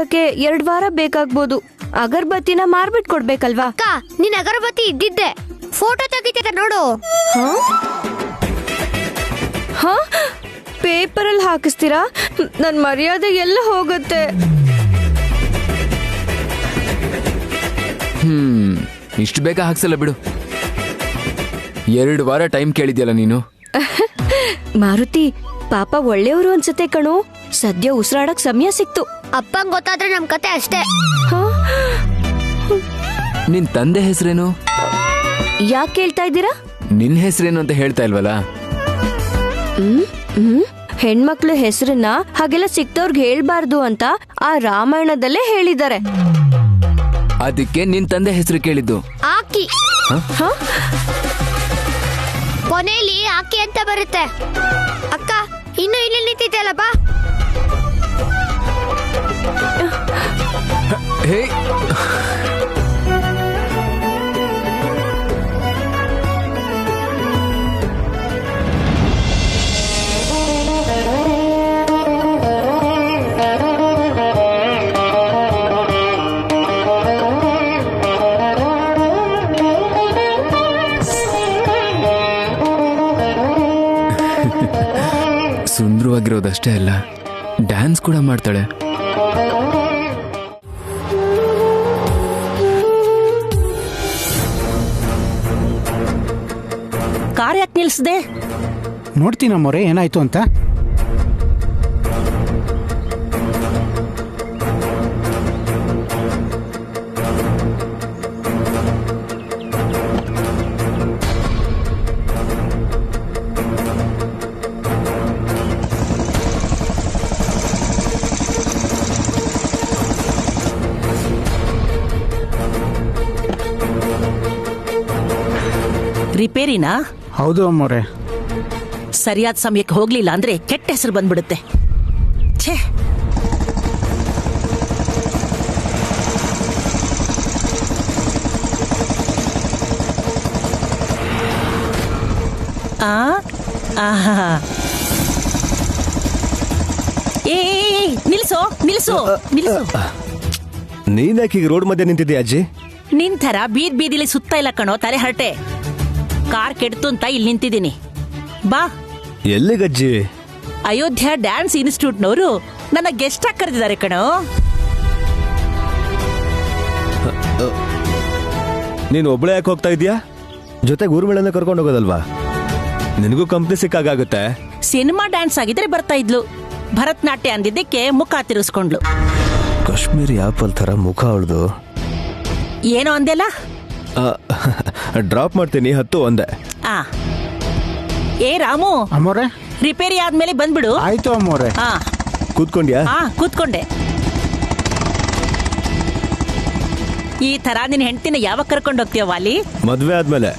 2 ವಾರ ಬೇಕಾಗ್ಬೋದು. ಅಗರ್ಬತ್ತಿನ ಮಾರ್ಬಿಟ್ ಕೊಡ್ಬೇಕಲ್ವಾ? ಅಕ್ಕ, ನಿನ್ ಅಗರಬತ್ತಿ ಇದ್ದಿದ್ದೆ. ಫೋಟೋ ತೆಗಿತಿದ್ದೆ ನೋಡು. ಹಾ, ಪೇಪರಲ್ಲಿ ಹಾಕಿಸ್ತೀರಾ? ನನ್ ಮರ್ಯಾದೆ ಎಲ್ಲ ಹೋಗುತ್ತೆ. ಇಷ್ಟು ಬೇಗ ಹಾಕ್ಸಲ್ಲ ಬಿಡು. 2 ವಾರ ಟೈಮ್ ಕೇಳಿದ್ಯಲ್ಲ ನೀನು. ಮಾರುತಿ ಪಾಪ ಒಳ್ಳೆಯವರು ಅನ್ಸುತ್ತೆ ಕಣು. ಸದ್ಯ ಉಸಿರಾಡಕ್ ಸಮಯ ಸಿಕ್ತು. ಅಪ್ಪಂಗ್ ಗೊತ್ತಾದ್ರೆ ನಮ್ ಕತೆ ಅಷ್ಟೇ. ನಿನ್ ತಂದೆ ಹೆಸರೇನು? ಯಾಕೆ ಕೇಳ್ತಾ ಇದ್ದೀರಾ? ನಿನ್ ಹೆಸರೇನು ಅಂತ ಹೇಳ್ತಾ ಇಲ್ವಲ್ಲ. ಹೆಣ್ಮಕ್ಳು ಹೆಸರನ್ನ ಹಾಗೆಲ್ಲ ಸಿಕ್ತವ್ರಿಗೆ ಹೇಳ್ಬಾರ್ದು ಅಂತ ಆ ರಾಮಾಯಣದಲ್ಲೇ ಹೇಳಿದ್ದಾರೆ. ಅದಕ್ಕೆ ನಿನ್ ತಂದೆ ಹೆಸರು ಕೇಳಿದ್ದು. ಆಕಿ ಕೊನೆಯಲ್ಲಿ ಆಕಿ ಅಂತ ಬರುತ್ತೆ. ಅಕ್ಕ, ಇನ್ನು ಇಲ್ಲಿ ನಿಂತಿದ್ದಲ್ಲ, ಬಾ. ಹೇ, ಸುಂದರವಾಗಿರೋದಷ್ಟೇ ಅಲ್ಲ, ಡ್ಯಾನ್ಸ್ ಕೂಡ ಮಾಡ್ತಾಳೆ. ಕಾರ್ ಯಾಕೆ ನಿಲ್ಸದೆ? ನೋಡ್ತೀನಮ್ಮೋರೆ ಏನಾಯ್ತು ಅಂತ. ರಿಪೇರಿನಾ? ಹೌದು ಅಮ್ಮೋರೆ. ಸರಿಯಾದ ಸಮಯಕ್ಕೆ ಹೋಗ್ಲಿಲ್ಲ ಅಂದ್ರೆ ಕೆಟ್ಟ ಹೆಸರು ಬಂದ್ಬಿಡುತ್ತೆ. ಛೇ, ನಿಲ್ಸೋ ನಿಲ್ಸೋ ನಿಲ್ಸೋ. ನೀನ್ಯಾಕೆ ಈಗ ರೋಡ್ ಮಧ್ಯೆ ನಿಂತಿದ್ಯಾ ಅಜ್ಜಿ? ನಿನ್ ಥರ ಬೀದ್ ಬೀದಿಲಿ ಸುತ್ತ ಇಲ್ಲ ಕಣೋ, ತಲೆ ಹರಟೆ. ಕಾರ್ ಕೆಡ್ತು ಅಂತ ಇಲ್ಲಿ ನಿಂತಿದ್ದೀನಿ, ಬಾ. ಎಲ್ಲಿಗಜ್ಜಿ? ಅಯೋಧ್ಯ ಡ್ಯಾನ್ಸ್ ಇನ್ಸ್ಟಿಟ್ಯೂಟ್ನವರು ನನ್ನ ಗೆಸ್ಟ್ ಆಗಿ ಕರೆದಿದ್ದಾರೆ ಕಣೋ. ನೀನು ಒಬ್ಳೆ ಯಾಕೆ ಹೋಗ್ತಾ ಇದೀಯಾ? ಜೊತೆಗೆ ಊರ್ಮಿಳನ್ನ ಕರ್ಕೊಂಡು ಹೋಗೋದಲ್ವಾ? ನಿನಗೂ ಕಂಪ್ನಿ ಸಿಕ್ಕಾಗುತ್ತೆ. ಸಿನಿಮಾ ಡ್ಯಾನ್ಸ್ ಆಗಿದ್ರೆ ಬರ್ತಾ ಇದ್ಲು. ಭರತನಾಟ್ಯ ಅಂದಿದ್ದಕ್ಕೆ ಮುಖ ತಿರುಗಿಸ್ಕೊಂಡ್ಲು. ಕಾಶ್ಮೀರಿ ಆಪಲ್ ತರ ಮುಖ ಅವಳ್ದು. ಏನೋ ಅಂದೆಲ್ಲ? ಡ್ರಾಪ್ ಮಾಡ್ತೀನಿ, ಹತ್ತು ಒಂದೇ. ಏ ರಾಮು, ಅಮ್ಮೋರೆ ರಿಪೇರಿ ಆದ್ಮೇಲೆ ಬಂದ್ಬಿಡು. ಆಯ್ತು ಅಮ್ಮೋರೆ. ಕೂತ್ಕೊಂಡ್ಯಾ? ಕೂತ್ಕೊಂಡೆ. ಈ ತರ ನಿನ್ ಹೆಂಡತಿನ ಯಾವಾಗ ಕರ್ಕೊಂಡು ಹೋಗ್ತೀಯ ವಾಲಿ? ಮದ್ವೆ ಆದ್ಮೇಲೆ.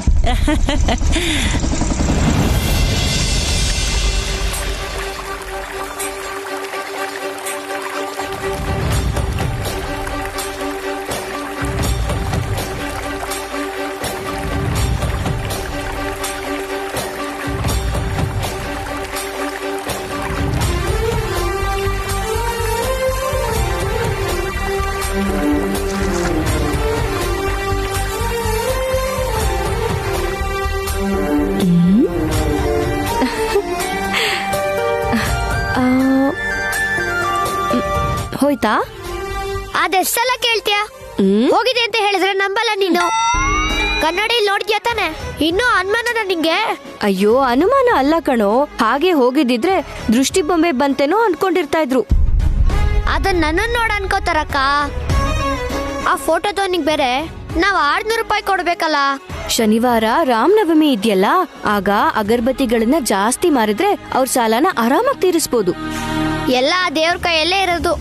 ಹೋಯ್ತಾ? ಅದೆಷ್ಟೆಲ್ಲ ಕೇಳ್ತೀಯ? ಹೋಗಿದೆ ಅಂತ ಹೇಳಿದ್ರೆ ನಂಬಲ್ಲ ನೀನು. ಕನ್ನಡಿ ನೋಡ್ತೀಯ ತಾನೆ? ಇನ್ನೂ ಅನುಮಾನದ ನಿಂಗೆ? ಅಯ್ಯೋ, ಅನುಮಾನ ಅಲ್ಲ ಕಣೋ. ಹಾಗೆ ಹೋಗಿದ್ದಿದ್ರೆ ದೃಷ್ಟಿ ಬೊಂಬೆ ಬಂತೇನೋ ಅನ್ಕೊಂಡಿರ್ತಾ ಇದ್ರು. ಅದನ್ನ ನನ್ನನ್ನು ನೋಡ ಅನ್ಕೋತಾರಕ್ಕ. ಆ ಫೋಟೋದವನಿಗೆ ಬೇರೆ ನಾವ್ 600 ರೂಪಾಯಿ ಕೊಡ್ಬೇಕಲ್ಲ. ಶನಿವಾರ ರಾಮನವಮಿ ಇದೆಯಲ್ಲ, ಆಗ ಅಗರಬತ್ತಿಗಳನ್ನ ಜಾಸ್ತಿ ಮಾರಿದ್ರೆ ಅವ್ರ ಸಾಲನ ಆರಾಮಾಗಿ ತೀರಿಸ್ಬೋದು. ಎಲ್ಲ ದೇವ್ರ ಕೈಯಲ್ಲೇ ಇರೋದು.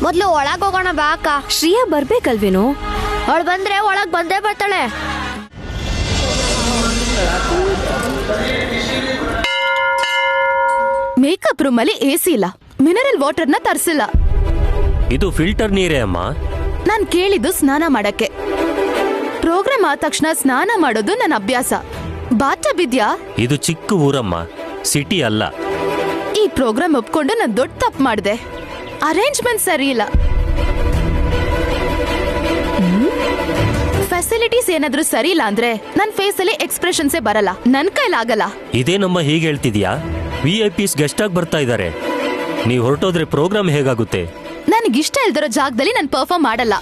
ಮೊದ್ಲು ಒಳಗ್ ಹೋಗೋಣ ಬಾ ಅಕ್ಕ. ಶ್ರೀಯಾ ಬರ್ಬೇಕಲ್ವೇನೋ? ಅವಳು ಬಂದ್ರೆ ಒಳಗ್ ಬಂದೇ ಬರ್ತಾಳೆ. ಮೇಕಪ್ ರೂಮ್ ಅಲ್ಲಿ ಎಸಿ ಇಲ್ಲ, ಮಿನರಲ್ ವಾಟರ್ ನ ತರಿಸಿಲ್ಲ. ಇದು ಫಿಲ್ಟರ್ ನೀರೇ ಅಮ್ಮ. ನಾನ್ ಕೇಳಿದ್ದು ಸ್ನಾನ ಮಾಡಕ್ಕೆ. ಪ್ರೋಗ್ರಾಮ್ ಆದ ತಕ್ಷಣ ಸ್ನಾನ ಮಾಡೋದು ನನ್ನ ಅಭ್ಯಾಸ. ಬಾಟ ಬಿದ್ಯಾ? ಇದು ಚಿಕ್ಕ ಊರಮ್ಮ, ಸಿಟಿ ಅಲ್ಲ. ಈ ಪ್ರೋಗ್ರಾಮ್ ಒಪ್ಕೊಂಡು ನಾನ್ ದೊಡ್ಡ ತಪ್ಪು ಮಾಡಿದೆ. ಅರೇಂಜ್ಮೆಂಟ್ ಸರಿ ಇಲ್ಲ. ಫೆಸಿಲಿಟೀಸ್ ಏನಾದ್ರೂ ಸರಿ ಇಲ್ಲ ಅಂದ್ರೆ ನನ್ ಫೇಸ್ ಅಲ್ಲಿ ಎಕ್ಸ್ಪ್ರೆಷನ್ಸೇ ಬರಲ್ಲ, ನನ್ ಕೈಲಾಗಲ್ಲ. ಇದೇನಮ್ಮ ಹೀಗೆ ಹೇಳ್ತಿದ್ಯಾ? VIPs ಗೆಸ್ಟ್ ಆಗಿ ಬರ್ತಾ ಇದ್ದಾರೆ. ನೀವು ಹೊರಟೋದ್ರೆ ಪ್ರೋಗ್ರಾಮ್ ಹೇಗಾಗುತ್ತೆ? ನನ್ಗಿಷ್ಟ ಇಲ್ದಿರೋ ಜಾಗದಲ್ಲಿ ನಾನು ಪರ್ಫಾರ್ಮ್ ಮಾಡಲ್ಲ.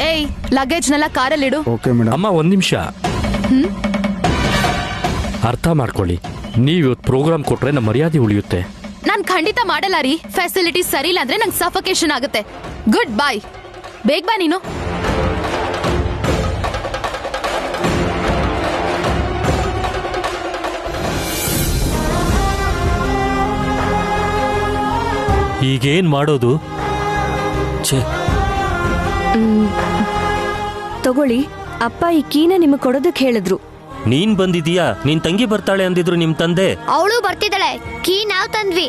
ಏಯ್, ಲಗೇಜ್ನೆಲ್ಲ ಕಾರಲ್ಲಿಡು. Okay madam. ಅಮ್ಮ ಒಂದ್ ನಿಮಿಷ ಅರ್ಥ ಮಾಡ್ಕೊಳ್ಳಿ. ನೀವು ಇವತ್ತು ಪ್ರೋಗ್ರಾಮ್ ಕೊಟ್ರೆ ನಮ್ಮ ಮರ್ಯಾದೆ ಉಳಿಯುತ್ತೆ. ನಾನ್ ಖಂಡಿತ ಮಾಡಲ್ಲ ರೀ. ಫೆಸಿಲಿಟೀಸ್ ಸರಿ ಇಲ್ಲ ಅಂದ್ರೆ ನಂಗೆ ಸಫಕೇಶನ್ ಆಗುತ್ತೆ. ಗುಡ್ ಬಾಯ್. ಬೇಗ ಬಾ ನೀನು. ಈಗೇನ್ ಮಾಡೋದು? ಛೇ, ತಗೊಳ್ಳಿ, ಅಪ್ಪ ಈ ಕೀನ ನಿಮಗೆ ಕೊಡೋದಕ್ಕೆ ಹೇಳಿದ್ರು. ನೀನ್ ಬಂದಿದೀಯಾ? ನಿನ್ ತಂಗಿ ಬರ್ತಾಳೆ ಅಂದಿದ್ರು ನಿಮ್ ತಂದೆ. ಅವಳು ಬರ್ತಿದ್ದಾಳೆ. ಕೀ ನಾವ್ ತಂದ್ವಿ.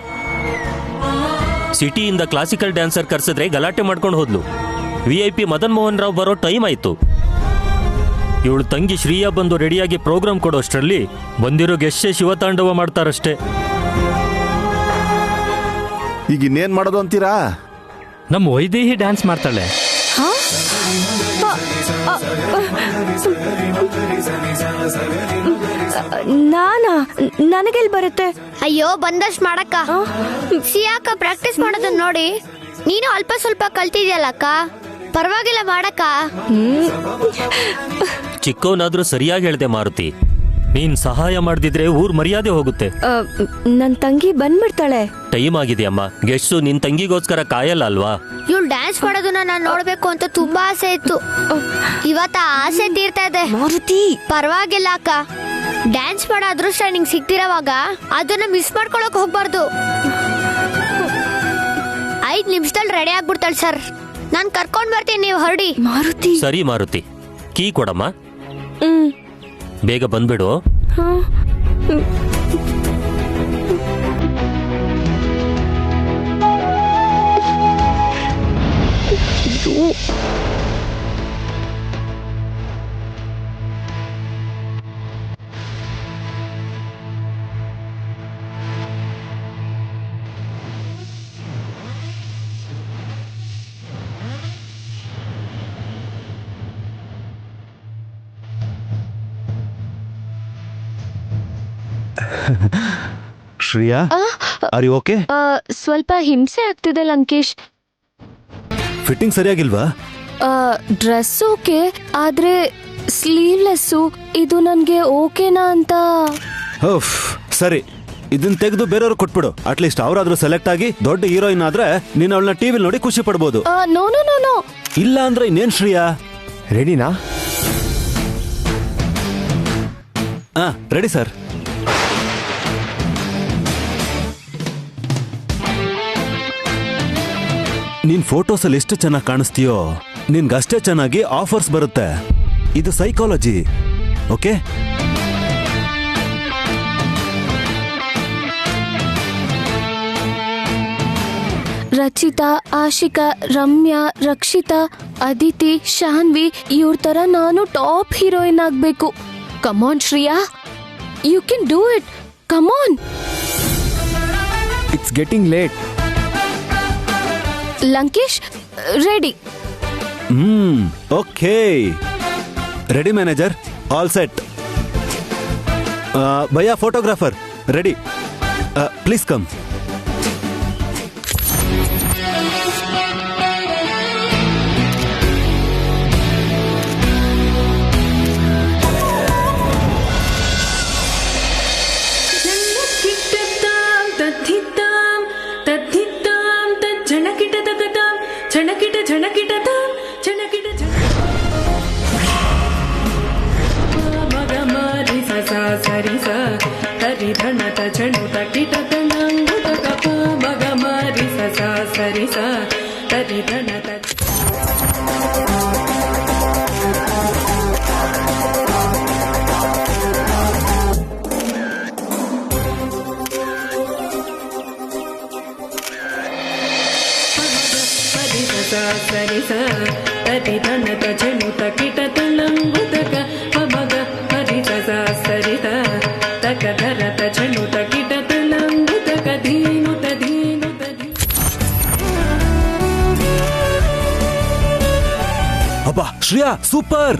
ಸಿಟಿಯಿಂದ ಕ್ಲಾಸಿಕಲ್ ಡ್ಯಾನ್ಸರ್ ಕರ್ಸಿದ್ರೆ ಗಲಾಟೆ ಮಾಡ್ಕೊಂಡು ಹೋದ್ಲು. VIP ಮದನ್ ಮೋಹನ್ ರಾವ್ ಬರೋ ಟೈಮ್ ಆಯ್ತು. ಇವಳು ತಂಗಿ ಶ್ರೀಯಾ ಬಂದು ರೆಡಿಯಾಗಿ ಪ್ರೋಗ್ರಾಮ್ ಕೊಡೋಷ್ಟರಲ್ಲಿ ಬಂದಿರೋ ಗೆಸ್ಟೇ ಶಿವತಾಂಡವ ಮಾಡ್ತಾರಷ್ಟೇ. ಈಗ ಇನ್ನೇನ್ ಮಾಡೋದು ಅಂತೀರಾ? ನಮ್ಮ ವೈದೇಹಿ ಡ್ಯಾನ್ಸ್ ಮಾಡ್ತಾಳೆ. ನಾನಾ? ನನಗೆಲ್ ಬರುತ್ತೆ? ಅಯ್ಯೋ, ಬಂದಷ್ಟು ಮಾಡಕ್ಕ. ಸಿಯಾಕ ಪ್ರಾಕ್ಟೀಸ್ ಮಾಡೋದನ್ನ ನೋಡಿ ನೀನು ಅಲ್ಪ ಸ್ವಲ್ಪ ಕಲ್ತಿದ್ಯಲ್ಲಕ್ಕ, ಪರವಾಗಿಲ್ಲ ಮಾಡಕ್ಕ. ಚಿಕ್ಕವನಾದ್ರೂ ಸರಿಯಾಗಿ ಹೇಳ್ದೆ ಮಾರುತಿ. ನೀನ್ ಸಹಾಯ ಮಾಡ್ದಿದ್ರೆ ಊರ್ ಮರ್ಯಾದೆ ಹೋಗುತ್ತೆ. ನನ್ ತಂಗಿ ಬಂದ್ಬಿಡ್ತಾಳೆ. ಟೈಮ್ ಆಗಿದೆಯಮ್ಮ. ಗೆಸ್ಟು ನಿನ್ ತಂಗಿಗೋಸ್ಕರ ಕಾಯಲ್ಲ ಅಲ್ವಾ? ಇವಳು ಡ್ಯಾನ್ಸ್ ಮಾಡೋದನ್ನ ನಾನು ನೋಡ್ಬೇಕು ಅಂತ ತುಂಬಾ ಆಸೆ ಇತ್ತು. ಇವತ್ತ ಆಸೆ ತೀರ್ತಾ ಇದೆ. ಮಾರುತಿ, ಪರವಾಗಿಲ್ಲ ಅಕ್ಕ. ಡ್ಯಾನ್ಸ್ ಮಾಡೋ ಅದೃಷ್ಟ ನಿಂಗೆ ಸಿಗ್ತಿರೋವಾಗ ಅದನ್ನ ಮಿಸ್ ಮಾಡ್ಕೊಳಕ್ ಹೋಗ್ಬಾರ್ದು. 5 ನಿಮಿಷದಲ್ಲಿ ರೆಡಿ ಆಗ್ಬಿಡ್ತಾಳೆ ಸರ್. ನಾನ್ ಕರ್ಕೊಂಡ್ ಬರ್ತೀನಿ, ನೀವು ಹೊರಡಿ. ಮಾರುತಿ. ಸರಿ ಮಾರುತಿ, ಕೀ ಕೊಡಮ್ಮ. ಬೇಗ ಬಂದ್ಬಿಡು. Shreya, are you okay? ಸ್ವಲ್ಪ ಹಿಂಸೆ ಆಗ್ತಿದೆ ಲಂಕೇಶ್. ಫಿಟ್ಟಿಂಗ್ ಸರಿಯಾಗಿಲ್ವಾ? ಡ್ರೆಸ್ ಓಕೆ, ಆದ್ರೆ ಸ್ಲೀವ್ಲೆಸ್ಸು ಇದು ನನ್ಗೆ ಓಕೆನಾ ಅಂತ. ಸರಿ, ಇದನ್ನ ತೆಗೆದು ಬೇರೆಯವ್ರು ಕೊಟ್ಬಿಡು. ಅಟ್ಲೀಸ್ಟ್ ಅವರಾದ್ರೂ ಸೆಲೆಕ್ಟ್ ಆಗಿ ದೊಡ್ಡ ಹೀರೋಯಿನ್ ಆದ್ರೆ ನೀನ್ ಅವಳನ್ನ ಟಿವಿಲ್ ನೋಡಿ ಖುಷಿ ಪಡ್ಬೋದು. No no no no. ಇಲ್ಲ ಅಂದ್ರೆ ಇನ್ನೇನ್ ಶ್ರೇಯಾ? ರೆಡಿನಾ? Ready sir. ನೀನ್ ಫೋಟೋಸಲ್ಲಿ ಎಷ್ಟು ಚೆನ್ನಾಗಿ ಕಾಣಿಸ್ತೀಯೋ ನಿನ್ಗಷ್ಟೇ ಚೆನ್ನಾಗಿ ಆಫರ್ಸ್ ಬರುತ್ತೆ. ಇದು ಸೈಕಾಲಜಿ. ಓಕೆ, ರಚಿತಾ, ಆಶಿಕಾ, ರಮ್ಯಾ, ರಕ್ಷಿತಾ, ಅದಿತಿ, ಶಾನ್ವಿ ಇವ್ರ ತರ ನಾನು ಟಾಪ್ ಹೀರೋಯಿನ್ ಆಗ್ಬೇಕು. Come on Shreya, you can do it. Come on. It's getting late. Lankesh ready. Okay, ready manager, all set. ಭಯ್ಯ ಫೋಟೋಗ್ರಾಫರ್ ರೆಡಿ, ಪ್ಲೀಸ್ ಕಮ್. ಅಬ್ಬಾ ಶ್ರೇಯಾ ಸೂಪರ್.